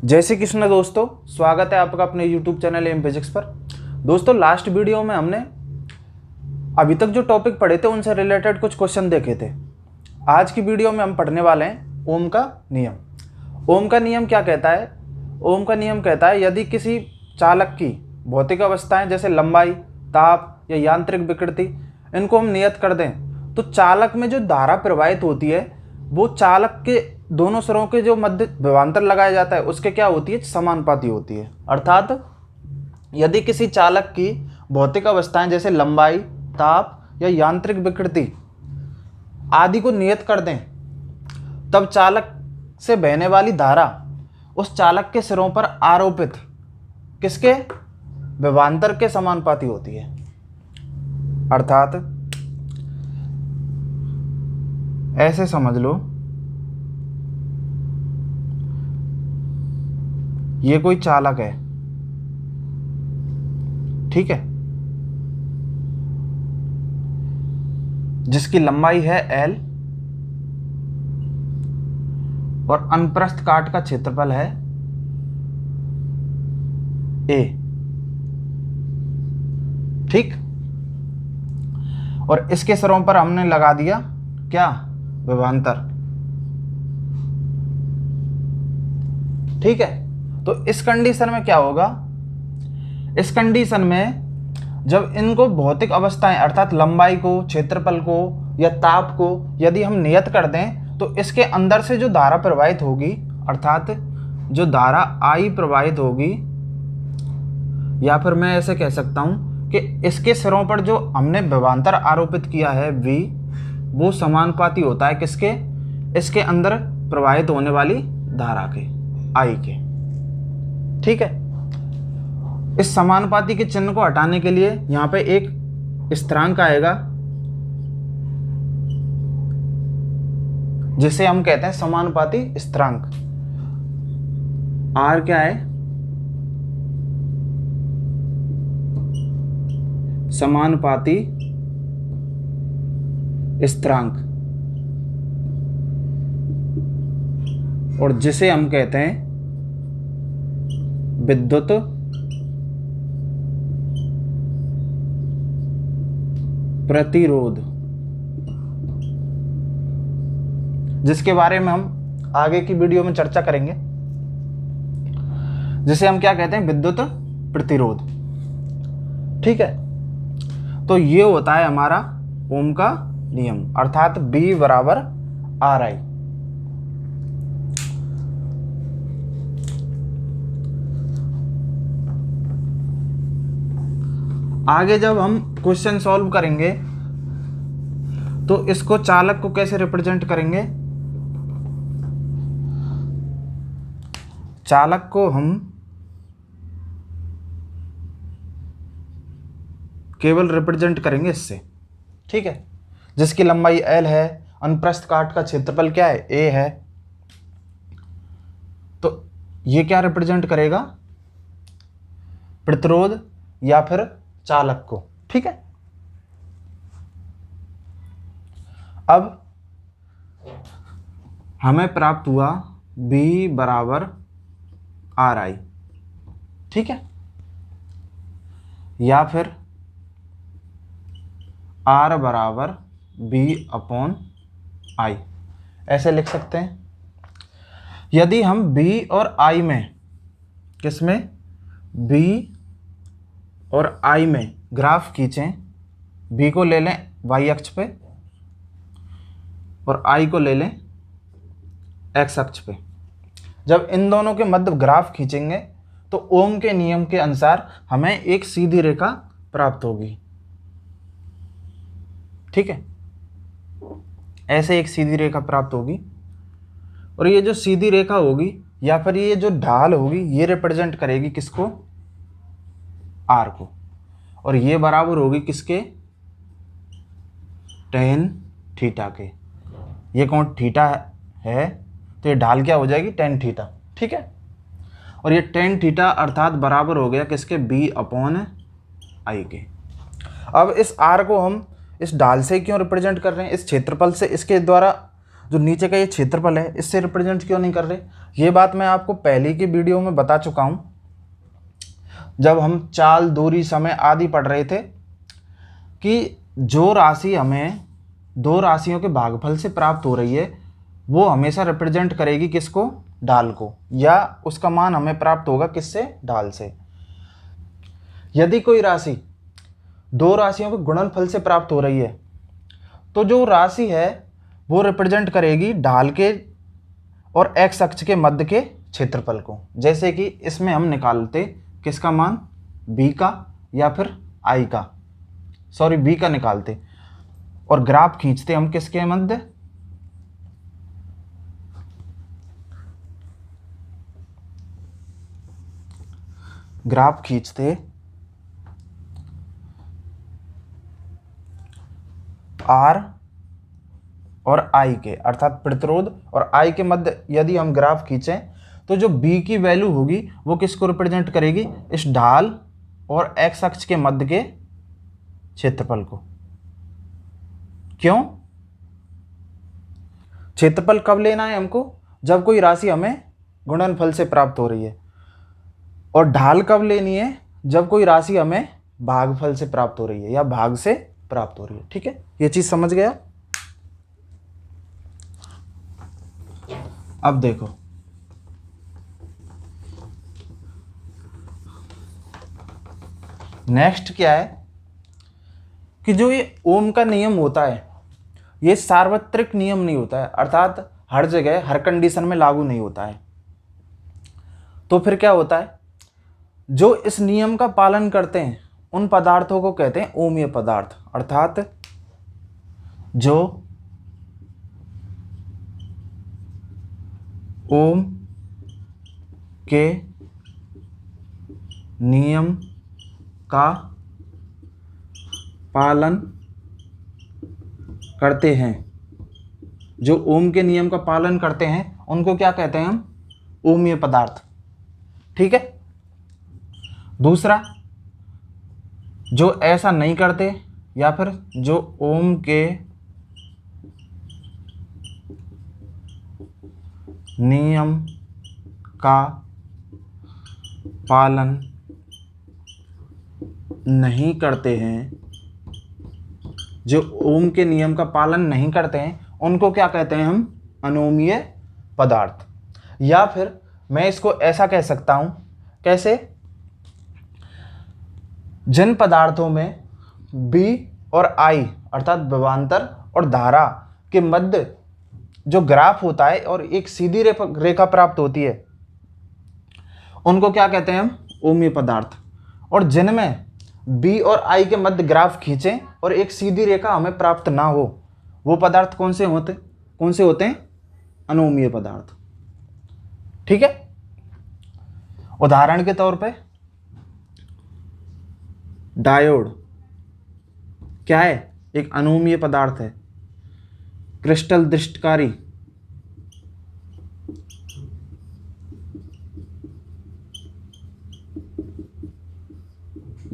जय श्री कृष्ण दोस्तों, स्वागत है आपका अपने YouTube चैनल एम फिजिक्स पर। दोस्तों, लास्ट वीडियो में हमने अभी तक जो टॉपिक पढ़े थे उनसे रिलेटेड कुछ क्वेश्चन देखे थे। आज की वीडियो में हम पढ़ने वाले हैं ओम का नियम। ओम का नियम क्या कहता है? ओम का नियम कहता है यदि किसी चालक की भौतिक अवस्थाएं जैसे लंबाई, ताप या यांत्रिक विकृति इनको हम नियत कर दें तो चालक में जो धारा प्रवाहित होती है वो चालक के दोनों सिरों के जो मध्य विभवांतर लगाया जाता है उसके क्या होती है? समानुपाती होती है। अर्थात यदि किसी चालक की भौतिक अवस्थाएं जैसे लंबाई, ताप या यांत्रिक विकृति आदि को नियत कर दें तब चालक से बहने वाली धारा उस चालक के सिरों पर आरोपित किसके? विभवांतर के समानुपाती होती है। अर्थात ऐसे समझ लो, ये कोई चालक है, ठीक है, जिसकी लंबाई है L और अनुप्रस्थ काट का क्षेत्रफल है A, ठीक। और इसके सिरों पर हमने लगा दिया क्या? विभवांतर, ठीक है। तो इस कंडीशन में क्या होगा? इस कंडीशन में जब इनको भौतिक अवस्थाएं अर्थात लंबाई को, क्षेत्रफल को या ताप को यदि हम नियत कर दें तो इसके अंदर से जो धारा प्रवाहित होगी अर्थात जो धारा I प्रवाहित होगी, या फिर मैं ऐसे कह सकता हूं कि इसके सिरों पर जो हमने विभवांतर आरोपित किया है V, वो समानुपाती होता है किसके? इसके अंदर प्रवाहित होने वाली धारा के, I के, ठीक है। इस समानुपाती के चिन्ह को हटाने के लिए यहां पे एक स्थिरांक आएगा जिसे हम कहते हैं समानुपाती स्थिरांक। R क्या है? समानुपाती स्थिरांक, और जिसे हम कहते हैं विद्युत प्रतिरोध, जिसके बारे में हम आगे की वीडियो में चर्चा करेंगे, जिसे हम क्या कहते हैं? विद्युत प्रतिरोध, ठीक है। तो ये होता है हमारा ओम का नियम, अर्थात B बराबर RI। आगे जब हम क्वेश्चन सॉल्व करेंगे तो इसको चालक को कैसे रिप्रेजेंट करेंगे? चालक को हम केवल रिप्रेजेंट करेंगे इससे, ठीक है, जिसकी लंबाई L है, अनुप्रस्थ काट का क्षेत्रफल क्या है? A है। तो ये क्या रिप्रेजेंट करेगा? प्रतिरोध या फिर चालक को, ठीक है। अब हमें प्राप्त हुआ B बराबर RI, ठीक है, या फिर R बराबर B अपॉन I, ऐसे लिख सकते हैं। यदि हम B और I में, किसमें? B और I में ग्राफ खींचें, B को ले लें y अक्ष पे और I को ले लें x अक्ष पे। जब इन दोनों के मध्य ग्राफ खींचेंगे तो ओम के नियम के अनुसार हमें एक सीधी रेखा प्राप्त होगी, ठीक है। ऐसे एक सीधी रेखा प्राप्त होगी, और ये जो सीधी रेखा होगी या फिर ये जो ढाल होगी ये रिप्रेजेंट करेगी किसको? R को, और ये बराबर होगी किसके? tan थीटा के। ये कौन थीटा है तो ये ढाल क्या हो जाएगी? tan थीटा, ठीक है। और ये tan थीटा अर्थात बराबर हो गया किसके? B अपॉन I के। अब इस R को हम इस ढाल से क्यों रिप्रेजेंट कर रहे हैं? इस क्षेत्रफल से, इसके द्वारा जो नीचे का ये क्षेत्रफल है इससे रिप्रेजेंट क्यों नहीं कर रहे? ये बात मैं आपको पहले की वीडियो में बता चुका हूँ, जब हम चाल, दूरी, समय आदि पढ़ रहे थे, कि जो राशि हमें दो राशियों के भागफल से प्राप्त हो रही है वो हमेशा रिप्रेजेंट करेगी किसको? ढाल को, या उसका मान हमें प्राप्त होगा किससे? ढाल से। यदि कोई राशि दो राशियों के गुणनफल से प्राप्त हो रही है तो जो राशि है वो रिप्रेजेंट करेगी ढाल के और एक्स अक्ष के मध्य के क्षेत्रफल को। जैसे कि इसमें हम निकालते किसका मान? बी का या फिर आई का, सॉरी बी का निकालते, और ग्राफ खींचते हम किसके मध्य? ग्राफ खींचते आर और आई के, अर्थात प्रतिरोध और आई के मध्य यदि हम ग्राफ खींचें तो जो बी की वैल्यू होगी वो किसको रिप्रेजेंट करेगी? इस ढाल और एक्स अक्ष के मध्य के क्षेत्रफल को। क्यों? क्षेत्रफल कब लेना है हमको? जब कोई राशि हमें गुणनफल से प्राप्त हो रही है, और ढाल कब लेनी है? जब कोई राशि हमें भागफल से प्राप्त हो रही है या भाग से प्राप्त हो रही है। ठीक है, ये चीज समझ गया? अब देखो, नेक्स्ट क्या है कि जो ये ओम का नियम होता है ये सार्वत्रिक नियम नहीं होता है, अर्थात हर जगह हर कंडीशन में लागू नहीं होता है। तो फिर क्या होता है? जो इस नियम का पालन करते हैं उन पदार्थों को कहते हैं ओमीय पदार्थ, अर्थात जो ओम के नियम का पालन करते हैं, जो ओम के नियम का पालन करते हैं उनको क्या कहते हैं हम? ओमीय पदार्थ। ठीक है। दूसरा, जो ऐसा नहीं करते या फिर जो ओम के नियम का पालन नहीं करते हैं, जो ओम के नियम का पालन नहीं करते हैं उनको क्या कहते हैं हम? अनोमीय पदार्थ। या फिर मैं इसको ऐसा कह सकता हूं, कैसे? जिन पदार्थों में बी और आई अर्थात विभवांतर और धारा के मध्य जो ग्राफ होता है और एक सीधी रेखा प्राप्त होती है उनको क्या कहते हैं हम? ओमीय पदार्थ। और जिनमें बी और आई के मध्य ग्राफ खींचें और एक सीधी रेखा हमें प्राप्त ना हो वो पदार्थ कौन से होते हैं? अनोमीय पदार्थ। ठीक है। उदाहरण के तौर पे डायोड क्या है? एक अनोमीय पदार्थ है। क्रिस्टल दृष्टकारी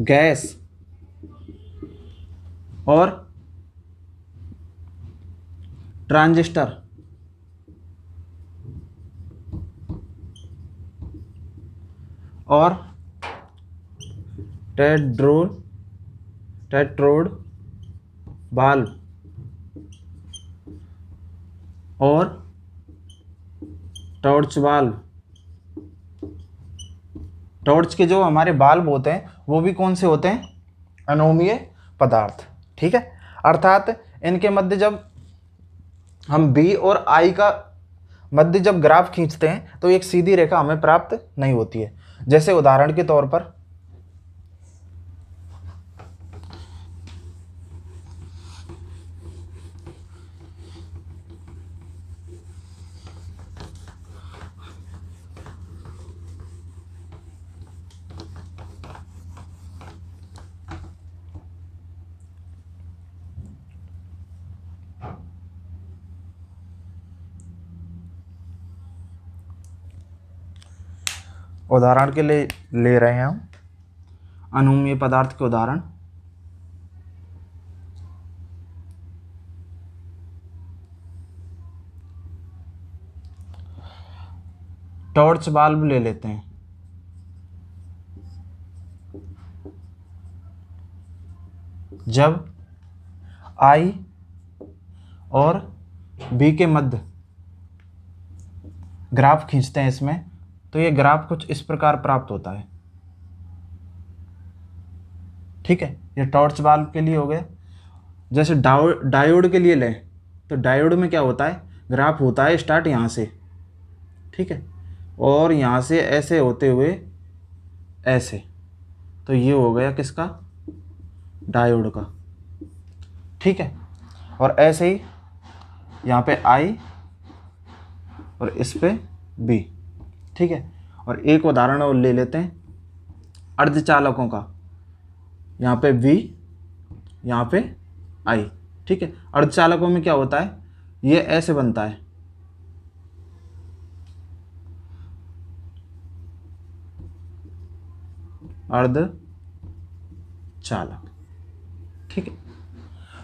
गैस और ट्रांजिस्टर और टेट्रोड बाल्ब और टॉर्च बाल्ब। टॉर्च के जो हमारे बाल्ब होते हैं वो भी कौन से होते हैं? अनोमीय पदार्थ। ठीक है। अर्थात इनके मध्य जब हम बी और आई का मध्य जब ग्राफ खींचते हैं तो एक सीधी रेखा हमें प्राप्त नहीं होती है। जैसे उदाहरण के तौर पर उदाहरण के लिए ले रहे हैं हम अनोमीय पदार्थ के उदाहरण। टॉर्च बाल्ब ले लेते हैं। जब I और B के मध्य ग्राफ खींचते हैं इसमें, तो ये ग्राफ कुछ इस प्रकार प्राप्त होता है। ठीक है, ये टॉर्च बाल्ब के लिए हो गया। जैसे डायोड के लिए लें तो डायोड में क्या होता है, ग्राफ होता है स्टार्ट यहाँ से, ठीक है, और यहाँ से ऐसे होते हुए ऐसे, तो ये हो गया किसका, डायोड का। ठीक है, और ऐसे ही यहाँ पे I और इस पे B। ठीक है, और एक उदाहरण और ले लेते हैं अर्धचालकों का। यहाँ पे V, यहाँ पे I। ठीक है, अर्धचालकों में क्या होता है, ये ऐसे बनता है, अर्धचालक। ठीक है,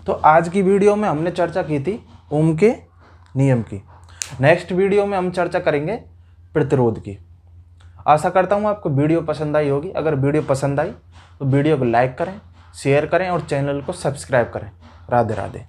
तो आज की वीडियो में हमने चर्चा की थी ओम के नियम की। नेक्स्ट वीडियो में हम चर्चा करेंगे प्रतिरोध की। आशा करता हूँ आपको वीडियो पसंद आई होगी। अगर वीडियो पसंद आई तो वीडियो को लाइक करें, शेयर करें और चैनल को सब्सक्राइब करें। राधे राधे।